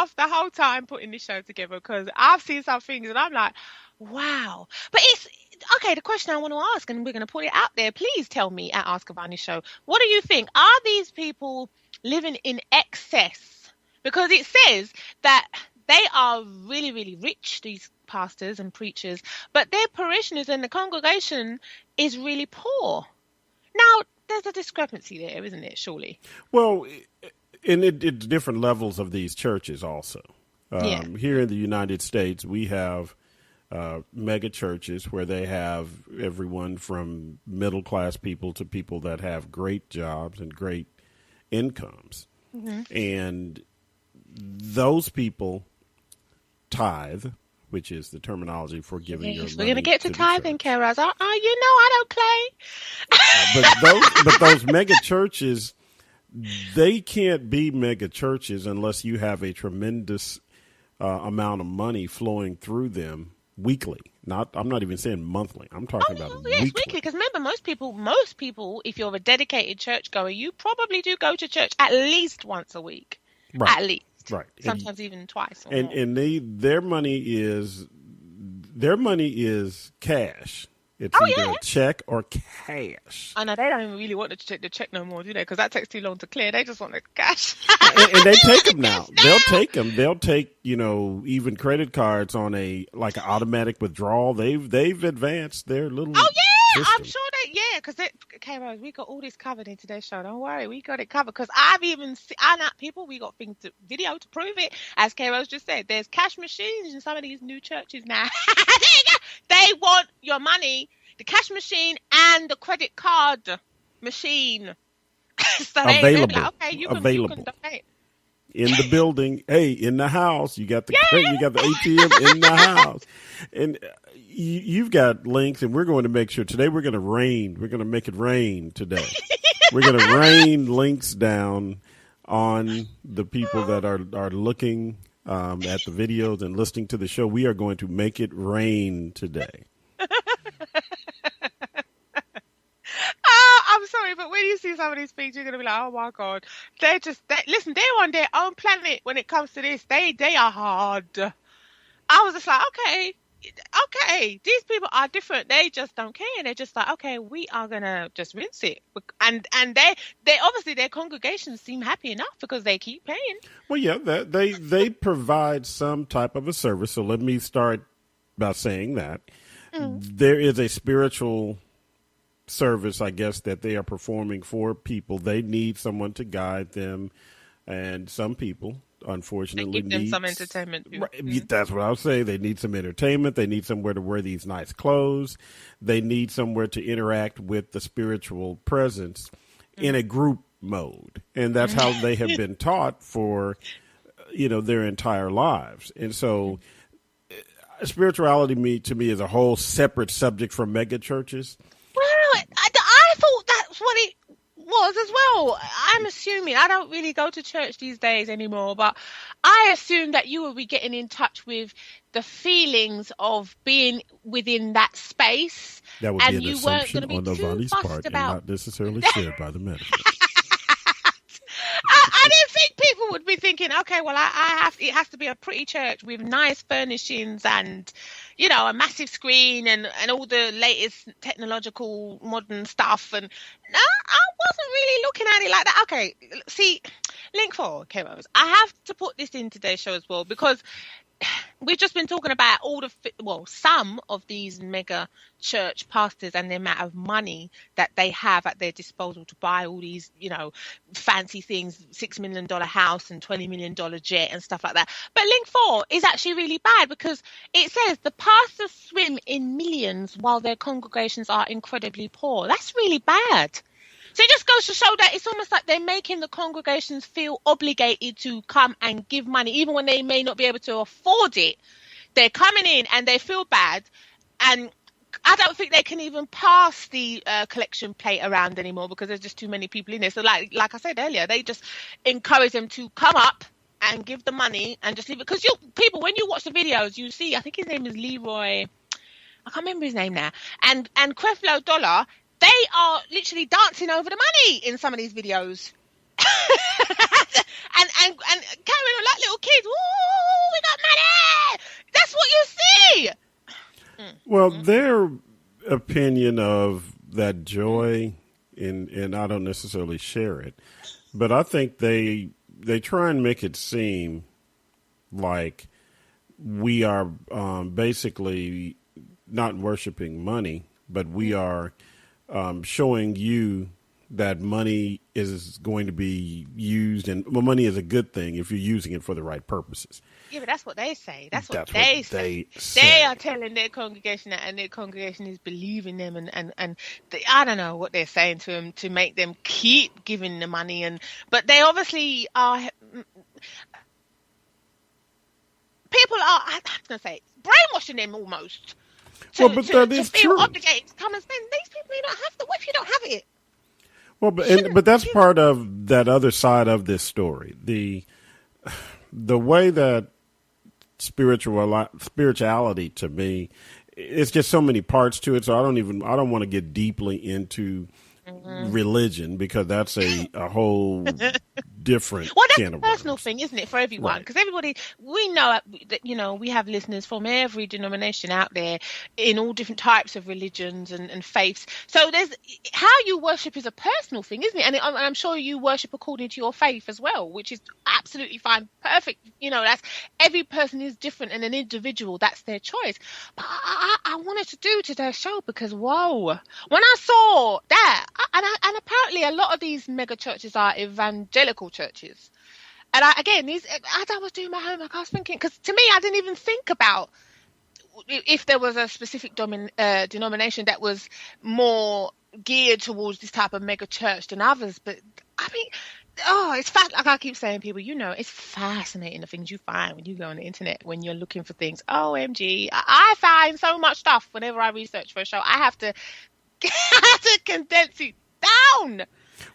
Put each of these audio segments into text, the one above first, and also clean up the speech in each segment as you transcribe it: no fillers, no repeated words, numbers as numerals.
laughed the whole time putting this show together because I've seen some things and I'm like, wow. But it's okay. The question I want to ask, and we're going to put it out there. Please tell me at Ask Avani Show, what do you think? Are these people living in excess? Because it says that they are really, really rich, these pastors and preachers, but their parishioners and the congregation is really poor. Now, there's a discrepancy there, isn't it, surely? Well, and it's different levels of these churches also. Here in the United States, we have mega churches where they have everyone from middle-class people to people that have great jobs and great incomes. Mm-hmm. And those people tithe, which is the terminology for giving your money. We're going to get to tithing, Kara. I don't claim. But those mega churches, they can't be mega churches unless you have a tremendous amount of money flowing through them weekly. I'm not even saying monthly. I'm talking about weekly. Because remember, most people, if you're a dedicated churchgoer, you probably do go to church at least once a week. Right. At least. Right. Sometimes even twice. And their money is cash. It's either a check or cash. I know they don't even really want to check the check no more, do they? Because that takes too long to clear. They just want the cash. and they take them now. They'll take them. They'll take, even credit cards on an automatic withdrawal. They've advanced their little. Oh yeah, system. I'm sure because K-Rose, we got all this covered in today's show. Don't worry, we got it covered because I've even seen people. We got video to prove it. As K-Rose just said, there's cash machines in some of these new churches now. They want your money, the cash machine and the credit card machine. So available. Like, okay, you can donate. In the building, in the house, you got the ATM in the house, and you've got links, and we're going to make sure today we're going to make it rain today. We're going to rain links down on the people that are looking at the videos and listening to the show. We are going to make it rain today. I'm sorry, but when you see some of these things, you're going to be like, oh my God. They're on their own planet when it comes to this. They are hard. I was just like, okay, these people are different. They just don't care. They're just like, okay, we are going to just rinse it. And they obviously, their congregations seem happy enough because they keep paying. Well, yeah, they provide some type of a service. So let me start by saying that there is a spiritual service, I guess, that they are performing for people. They need someone to guide them, and some people, unfortunately, give them some entertainment. Right, that's what I would say. They need some entertainment. They need somewhere to wear these nice clothes. They need somewhere to interact with the spiritual presence in a group mode, and that's how they have been taught for their entire lives. And so spirituality to me is a whole separate subject from mega churches. Well, I thought that's what it was as well. I'm assuming, I don't really go to church these days anymore, but I assume that you will be getting in touch with the feelings of being within that space. That would be an assumption on Avani's part and not necessarily shared by the management. I didn't think people would be thinking, okay, well, it has to be a pretty church with nice furnishings and, a massive screen and all the latest technological modern stuff. And no, I wasn't really looking at it like that. Okay, see, link 4, K-Rose. I have to put this in today's show as well because we've just been talking about some of these mega church pastors and the amount of money that they have at their disposal to buy all these, fancy things, $6 million house and $20 million jet and stuff like that. But link 4 is actually really bad because it says the pastors swim in millions while their congregations are incredibly poor. That's really bad. So it just goes to show that it's almost like they're making the congregations feel obligated to come and give money, even when they may not be able to afford it. They're coming in and they feel bad. And I don't think they can even pass the collection plate around anymore because there's just too many people in there. So like I said earlier, they just encourage them to come up and give the money and just leave it. Because people, when you watch the videos, you see, I think his name is Leroy. I can't remember his name now. And Creflo Dollar, they are literally dancing over the money in some of these videos. and carrying on like little kids. Woo! Well, their opinion of that joy, and I don't necessarily share it, but I think they try and make it seem like we are basically not worshiping money, but we are showing you that money is going to be used, and money is a good thing if you're using it for the right purposes. Yeah, but that's what they say. That's what they say. They are telling their congregation that, and their congregation is believing them, and I don't know what they're saying to them to make them keep giving the money. But they obviously are. People are, I'm going to say, brainwashing them almost. To feel obligated to come and spend. These people, you don't have to. What if you don't have it? Well, but that's part of that other side of this story. The way that spirituality to me, it's just so many parts to it. So I don't want to get deeply into religion, because that's a whole different that's a personal thing, isn't it, for everyone? Because everybody, we know that, we have listeners from every denomination out there in all different types of religions and faiths. So there's how you worship is a personal thing, isn't it? And I'm sure you worship according to your faith as well, which is absolutely fine, perfect. That's every person is different and an individual. That's their choice. But I wanted to do today's show because when I saw that, and apparently a lot of these mega churches are evangelical churches. And as I was doing my homework, I was thinking, because to me, I didn't even think about if there was a specific denomination that was more geared towards this type of mega church than others. But I mean, it's like I keep saying, people, it's fascinating the things you find when you go on the internet, when you're looking for things. OMG, I find so much stuff whenever I research for a show. I have to condense it down.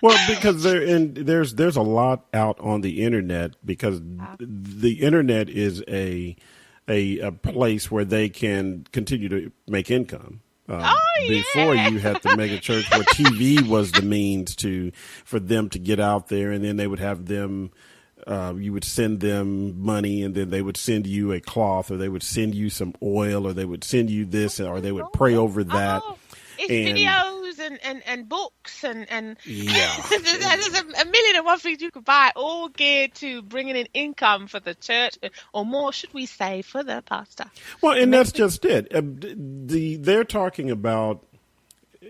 Well, because there's a lot out on the internet, because the internet is a place where they can continue to make income. Before you had the mega church where TV was the means for them to get out there, and then they would have them. You would send them money, and then they would send you a cloth, or they would send you some oil, or they would send you this, or they would pray over that. It's videos and books and there's a million and one things you could buy, all geared to bringing in income for the church, or more, should we say, for the pastor. Well, and that's just it. They're talking about,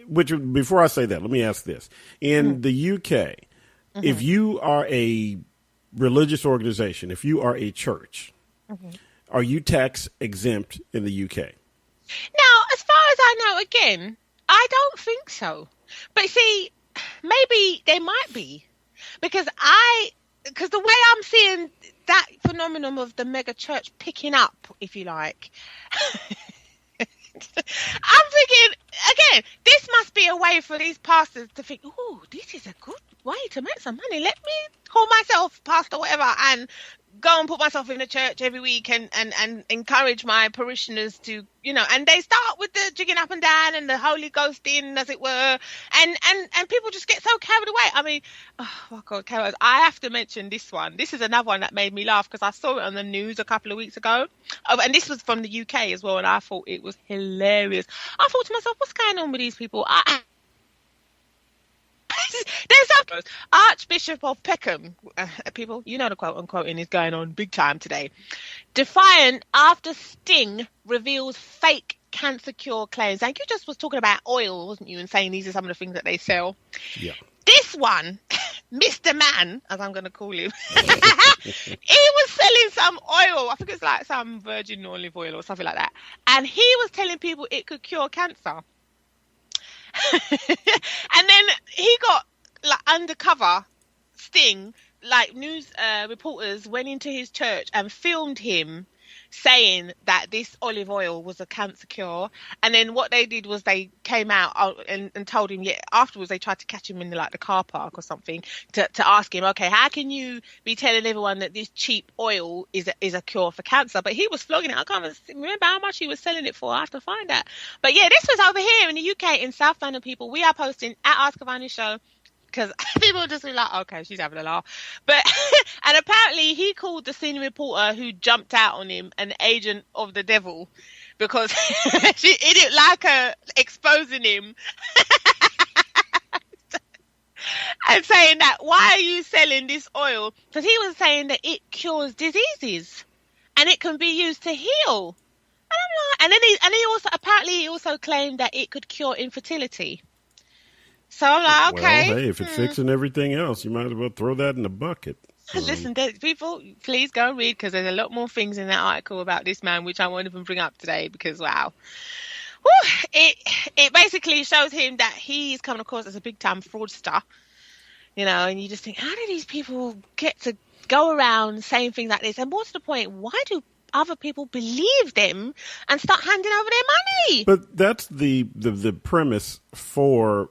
which, before I say that, let me ask this. In the UK, if you are a religious organization, if you are a church, are you tax exempt in the UK? Now, as far as I know, again, I don't think so. But see, maybe they might be, because the way I'm seeing that phenomenon of the mega church picking up, if you like, I'm thinking, again, this must be a way for these pastors to think, oh, this is a good way to make some money. Let me call myself pastor, whatever, and go and put myself in the church every week and encourage my parishioners to, and they start with the jigging up and down and the Holy Ghost in, as it were, and people just get so carried away. I mean, oh my God, I have to mention this one. This is another one that made me laugh, because I saw it on the news a couple of weeks ago, and this was from the UK as well, and I thought it was hilarious. I thought to myself, what's going on with these people? There's Archbishop of Peckham, people, the quote unquote is going on big time today. Defiant after Sting reveals fake cancer cure claims. Like, you just was talking about oil, wasn't you, and saying these are some of the things that they sell. Yeah. This one, Mr. Man, as I'm going to call him, he was selling some oil. I think it's like some virgin olive oil or something like that. And he was telling people it could cure cancer. And then he got undercover Sting, news reporters went into his church and filmed him saying that this olive oil was a cancer cure. And then what they did was they came out and told him, afterwards they tried to catch him in the car park or something to ask him, okay, how can you be telling everyone that this cheap oil is a cure for cancer? But he was flogging it. I can't remember how much he was selling it for. I have to find out. But this was over here in the UK, in South London, people. We are posting at Ask Avani Show. because people just be like, okay, she's having a laugh. But and apparently he called the senior reporter who jumped out on him an agent of the devil because he didn't like her exposing him. And saying that, why are you selling this oil? Because he was saying that it cures diseases and it can be used to heal. And then he also claimed that it could cure infertility. So I'm like, okay. Well, hey, if it's fixing everything else, you might as well throw that in the bucket. Listen, people, please go and read, because there's a lot more things in that article about this man, which I won't even bring up today, because wow. It basically shows him that he's coming across as a big time fraudster, and you just think, how do these people get to go around saying things like this? And more to the point, why do other people believe them and start handing over their money? But that's the premise for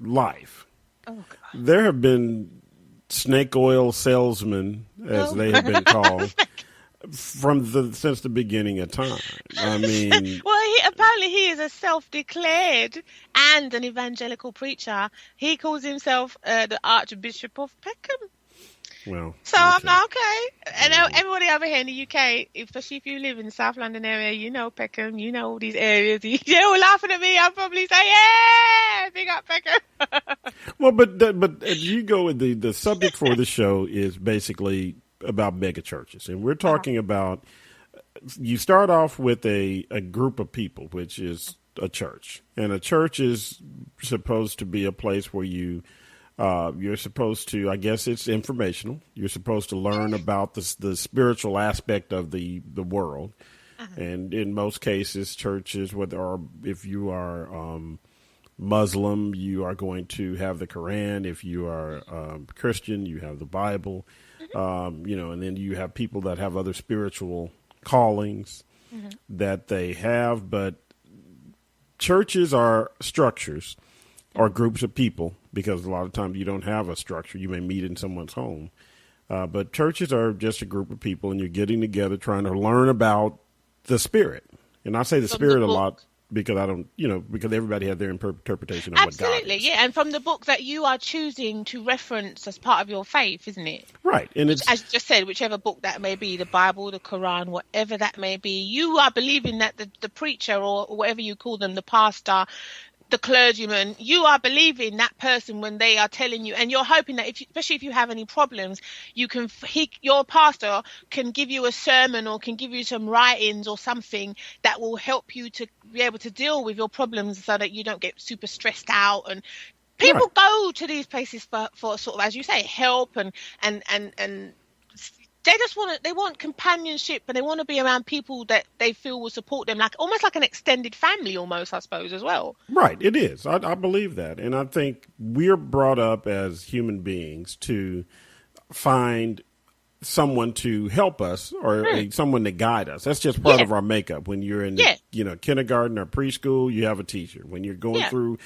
life. Oh, God. There have been snake oil salesmen, as they have been called, since the beginning of time. I mean, well, apparently he is a self-declared and an evangelical preacher. He calls himself the Archbishop of Peckham. Well, so okay. I'm like, okay. And everybody over here in the UK, especially if you live in the South London area, Peckham, all these areas. You're all laughing at me. I'll probably say, yeah, big up Peckham. Well, but as you go with the subject for the show is basically about mega churches, and we're talking about. You start off with a group of people, which is a church, and a church is supposed to be a place where you're supposed to, I guess it's informational. You're supposed to learn about the spiritual aspect of the world. And in most cases, churches, if you are Muslim, you are going to have the Quran. If you are Christian, you have the Bible. And then you have people that have other spiritual callings that they have. But churches are structures or groups of people, because a lot of times you don't have a structure. You may meet in someone's home. But churches are just a group of people, and you're getting together trying to learn about the Spirit. And I say the Spirit a lot because I don't, because everybody has their interpretation of what God is. Absolutely, yeah. And from the book that you are choosing to reference as part of your faith, isn't it? Right. And it's, as you just said, whichever book that may be, the Bible, the Quran, whatever that may be, you are believing that the preacher, or whatever you call them, the pastor, the clergyman, you are believing that person when they are telling you, and you're hoping that especially if you have any problems, your pastor can give you a sermon or can give you some writings or something that will help you to be able to deal with your problems, so that you don't get super stressed out. And people go to these places for sort of, as you say, help and they want companionship, and they want to be around people that they feel will support them, almost like an extended family, almost, I suppose, as well. Right, it is. I believe that, and I think we're brought up as human beings to find someone to help us, or someone to guide us. That's just part of our makeup. When you're in, kindergarten or preschool, you have a teacher. When you're going through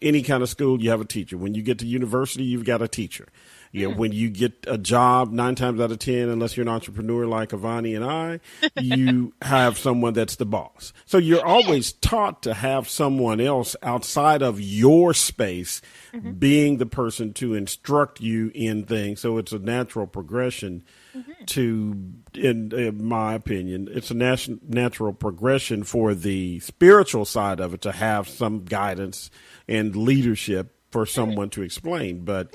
any kind of school, you have a teacher. When you get to university, you've got a teacher. When you get a job, 9 times out of 10, unless you're an entrepreneur like Avani and I, you have someone that's the boss. So you're always taught to have someone else outside of your space being the person to instruct you in things. So it's a natural progression in my opinion, it's a natural progression for the spiritual side of it to have some guidance and leadership for someone to explain. But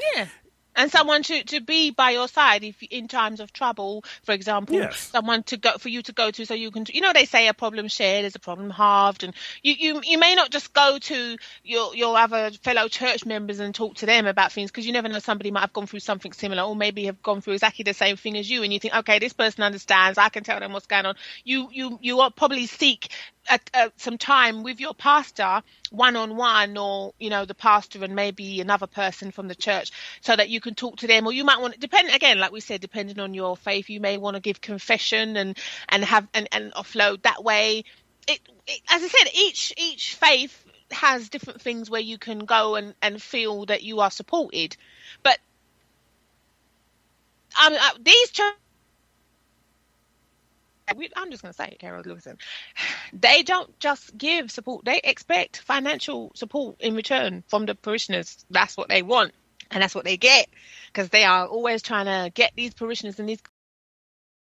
and someone to be by your side if in times of trouble, for example, someone for you to go to, so you can, they say a problem shared is a problem halved, and you may not just go to your other fellow church members and talk to them about things, because you never know, somebody might have gone through something similar, or maybe have gone through exactly the same thing as you, and you think, okay, this person understands, I can tell them what's going on. You will probably seek some time with your pastor one-on-one, or the pastor and maybe another person from the church, so that you can talk to them. Or you might want to, depending on your faith, you may want to give confession and offload that way. It as I said, each faith has different things where you can go and feel that you are supported. But these churches, I'm just going to say it, Carol, listen, they don't just give support. They expect financial support in return from the parishioners. That's what they want. And that's what they get, because they are always trying to get these parishioners and these